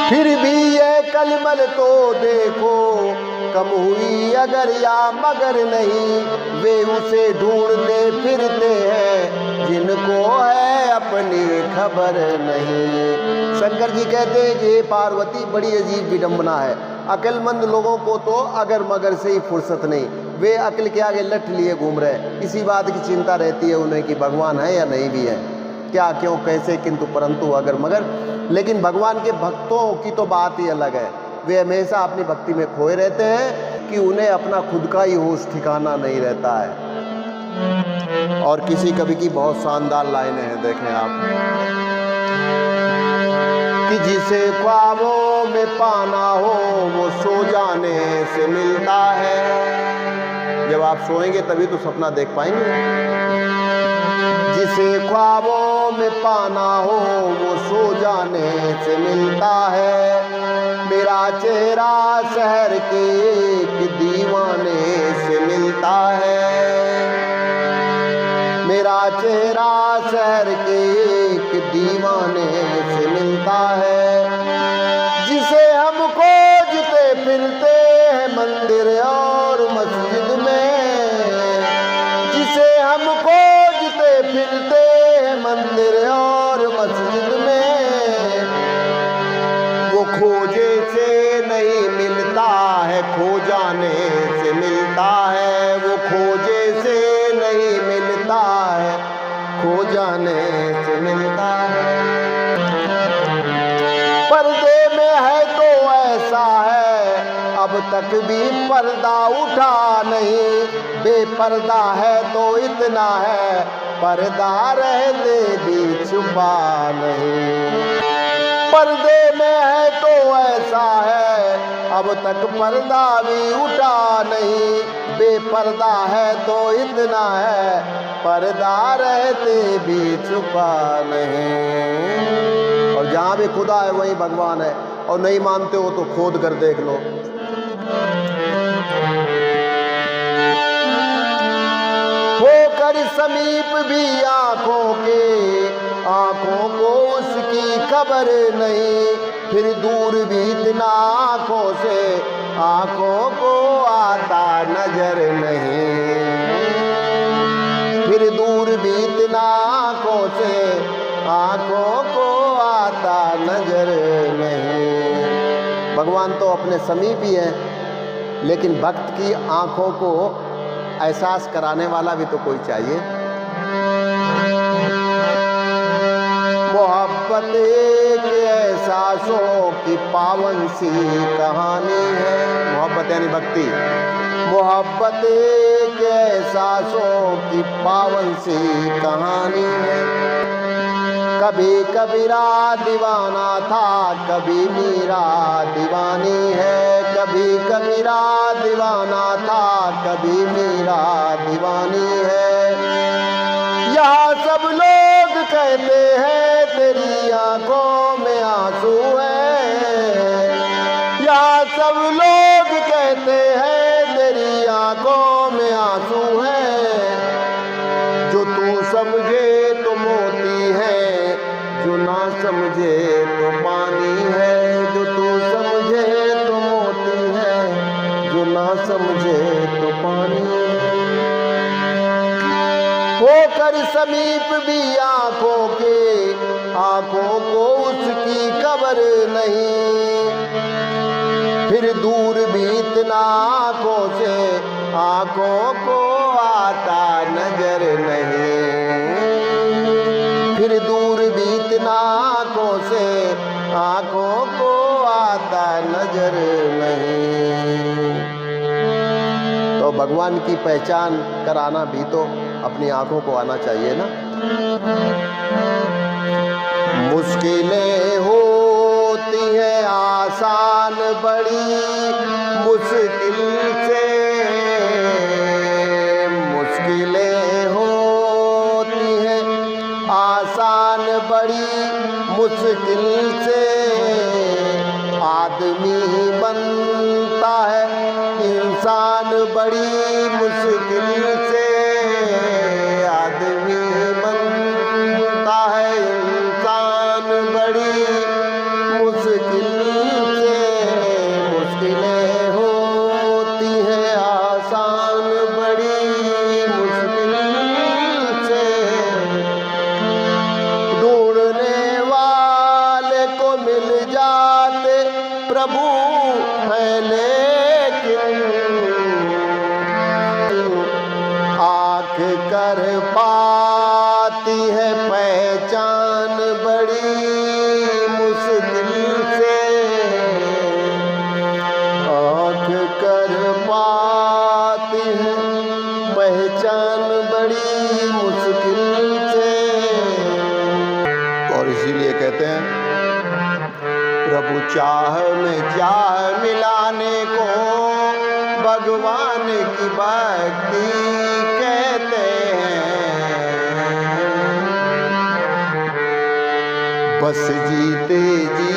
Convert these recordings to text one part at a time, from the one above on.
फिर भी ये कलमल तो देखो कम हुई अगर या मगर नहीं, वे उसे ढूंढते फिरते हैं जिनको है अपनी खबर नहीं। शंकर जी कहते हैं कि हे पार्वती, बड़ी अजीब विडंबना है, अक्लमंद लोगों को तो अगर मगर से ही फुर्सत नहीं, वे अक्ल के आगे लठ लिए घूम रहे, इसी बात की चिंता रहती है उन्हें कि भगवान है या नहीं भी है, क्या क्यों कैसे किंतु परंतु अगर मगर। लेकिन भगवान के भक्तों की तो बात ही अलग है, वे हमेशा अपनी भक्ति में खोए रहते हैं कि उन्हें अपना खुद का ही होश ठिकाना नहीं रहता है। और किसी कवि की बहुत शानदार लाइनें हैं, देखें आप, कि जिसे ख्वाबों में पाना हो वो सो जाने से मिलता है। जब आप सोएंगे तभी तो सपना देख पाएंगे। जिसे ख्वाबों में पाना हो वो सो जाने से मिलता है। मेरा चेहरा शहर के एक दीवाने से मिलता है। मेरा चेहरा शहर के एक दीवाने से मिलता है। जिसे हम खोजते फिरते हैं मंदिर और मस्जिद में, जिसे हम खोजते फिरते हैं मंदिर और मस्जिद में, वो खोजे से नहीं मिलता है, खो जाने से मिलता है। वो खोजे से नहीं मिलता है, खो जाने से मिलता है। पर्दे में है तो ऐसा है, अब तक भी पर्दा उठा नहीं, बेपर्दा है तो इतना है, पर्दा रहते भी छुपा नहीं। पर्दे में है तो ऐसा है, अब तक पर्दा भी उठा नहीं, बेपर्दा है तो इतना है, पर्दा रहते भी छुपा नहीं। और जहाँ भी खुदा है वहीं भगवान है, और नहीं मानते हो तो खोद कर देख लो। होकर समीप भी आंखों के, आंखों को उसकी खबर नहीं, फिर दूर भी इतना आंखों से, आंखों को आता नजर नहीं। फिर दूर भी इतना आंखों से, आंखों को आता नजर नहीं। भगवान तो अपने समीप ही है, लेकिन भक्त की आंखों को एहसास कराने वाला भी तो कोई चाहिए। मोहब्बत एक एहसासों की पावन सी कहानी है। मोहब्बत यानी भक्ति। मोहब्बत एक एहसासों की पावन सी कहानी है। कभी कबीरा दीवाना था, कभी मीरा दीवानी है। कभी कबीरा दीवाना था, कभी मीरा दीवानी है। यहाँ सब लोग कहते हैं तेरी आंखों में आंसू है। यहाँ सब लोग कहते हैं तेरी आंखों में आंसू है। जो तू समझे तो मोती है, जो ना समझे तो पानी है। जो तू समझे तो मोती है, जो ना समझे तो पानी है। होकर समीप भी आंखों के, आंखों को उसकी खबर नहीं, फिर दूर भी इतना आंखों से, आंखों को आता नजर नहीं। फिर दूर भी इतना आंखों से, आंखों को आता नजर नहीं। तो भगवान की पहचान कराना भी तो अपनी आंखों को आना चाहिए ना। मुश्किलें होती है आसान बड़ी मुश्किल से, मुश्किलें होती है आसान बड़ी मुश्किल से। आदमी बनता है इंसान बड़ी मुश्किल से। आदमी बनता है इंसान बड़ी मुश्किल प्रभु है लेकिन आँख कर पाती है पहचान बड़ी मुश्किल से, आँख कर पाती है पहचान बड़ी मुश्किल से। और इसीलिए कहते हैं प्रभु चाह में चाह मिलाने को भगवान की भक्ति कहते हैं। बस जीते जी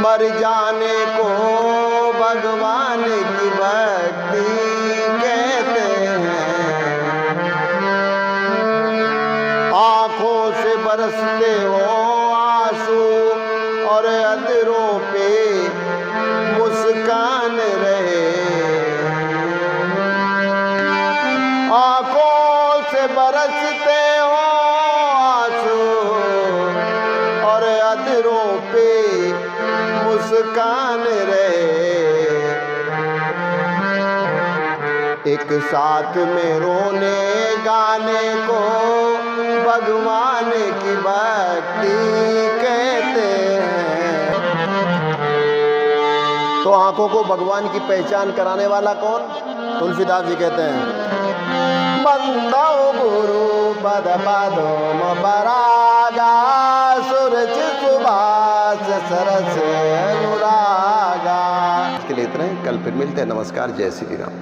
मर जाने को भगवान की भक्ति कहते हैं। आँखों से बरसते हो आंसू और अधरों पे मुस्कान रहे, आँखों से बरसते हो आंसू और अधरों पे मुस्कान रहे। एक साथ में रोने गाने को भगवान की भक्ति कहते हैं। तो आंखों को भगवान की पहचान कराने वाला कौन? तुलसीदास जी कहते हैं बंदो गुरु पद पदोम परागा सुरज सुभाष सरस अनुरागा। इसके लिए इतना ही, कल फिर मिलते हैं। नमस्कार, जय श्री राम।